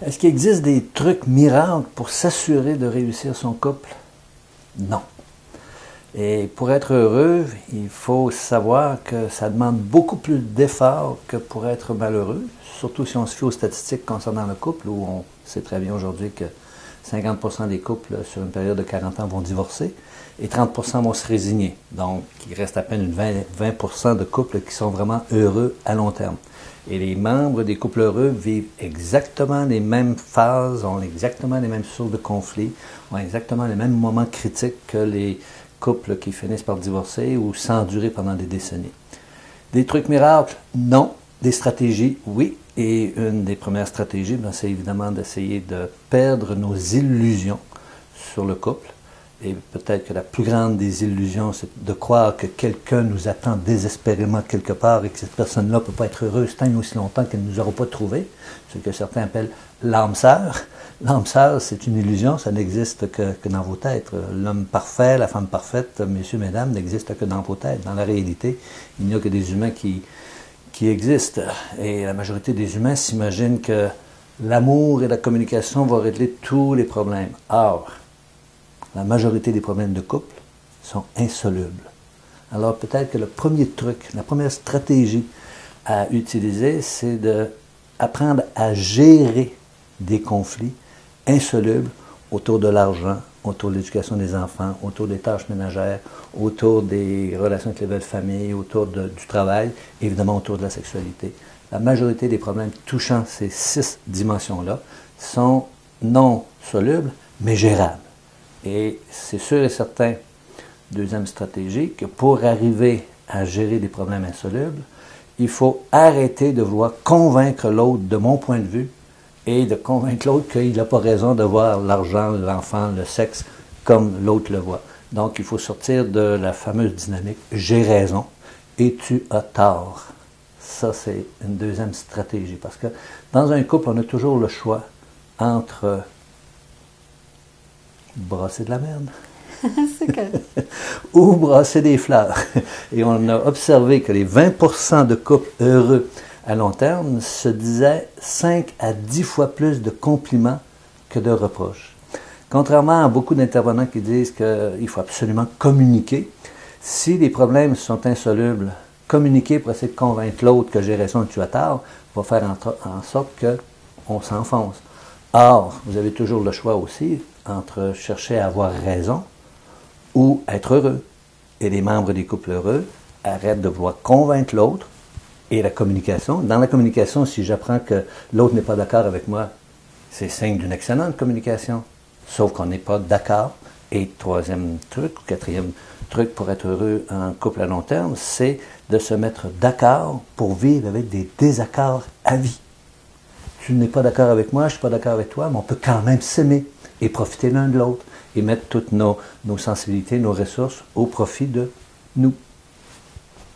Est-ce qu'il existe des trucs miracles pour s'assurer de réussir son couple? Non. Et pour être heureux, il faut savoir que ça demande beaucoup plus d'efforts que pour être malheureux, surtout si on se fie aux statistiques concernant le couple, où on sait très bien aujourd'hui que 50% des couples sur une période de 40 ans vont divorcer et 30% vont se résigner. Donc, il reste à peine 20% de couples qui sont vraiment heureux à long terme. Et les membres des couples heureux vivent exactement les mêmes phases, ont exactement les mêmes sources de conflits, ont exactement les mêmes moments critiques que les couples qui finissent par divorcer ou s'endurer pendant des décennies. Des trucs miracles? Non. Des stratégies? Oui. Et une des premières stratégies, c'est évidemment d'essayer de perdre nos illusions sur le couple. Et peut-être que la plus grande des illusions, c'est de croire que quelqu'un nous attend désespérément quelque part et que cette personne-là ne peut pas être heureuse tant et aussi longtemps qu'elle ne nous aura pas trouvé, ce que certains appellent l'âme sœur. L'âme sœur, c'est une illusion, ça n'existe que dans vos têtes. L'homme parfait, la femme parfaite, messieurs, mesdames, n'existe que dans vos têtes. Dans la réalité, il n'y a que des humains qui existent. Et la majorité des humains s'imaginent que l'amour et la communication vont régler tous les problèmes. Or, la majorité des problèmes de couple sont insolubles. Alors peut-être que le premier truc, la première stratégie à utiliser, c'est d'apprendre à gérer des conflits insolubles autour de l'argent, autour de l'éducation des enfants, autour des tâches ménagères, autour des relations avec les belles familles, autour du travail, évidemment autour de la sexualité. La majorité des problèmes touchant ces 6 dimensions-là sont non solubles, mais gérables. Et c'est sûr et certain, deuxième stratégie, que pour arriver à gérer des problèmes insolubles, il faut arrêter de vouloir convaincre l'autre, de mon point de vue, et de convaincre l'autre qu'il n'a pas raison de voir l'argent, l'enfant, le sexe comme l'autre le voit. Donc, il faut sortir de la fameuse dynamique « j'ai raison et tu as tort ». Ça, c'est une deuxième stratégie. Parce que dans un couple, on a toujours le choix entre brasser de la merde ou brasser des fleurs. Et on a observé que les 20% de couples heureux à long terme se disaient 5 à 10 fois plus de compliments que de reproches. Contrairement à beaucoup d'intervenants qui disent qu'il faut absolument communiquer, si les problèmes sont insolubles, communiquer pour essayer de convaincre l'autre que j'ai raison et tu as tort va faire en sorte qu'on s'enfonce. Or, vous avez toujours le choix aussi entre chercher à avoir raison ou être heureux. Et les membres des couples heureux arrêtent de vouloir convaincre l'autre et la communication. Dans la communication, si j'apprends que l'autre n'est pas d'accord avec moi, c'est signe d'une excellente communication. Sauf qu'on n'est pas d'accord. Et troisième truc, ou quatrième truc pour être heureux en couple à long terme, c'est de se mettre d'accord pour vivre avec des désaccords à vie. Tu n'es pas d'accord avec moi, je ne suis pas d'accord avec toi, mais on peut quand même s'aimer et profiter l'un de l'autre et mettre toutes nos sensibilités, nos ressources au profit de nous.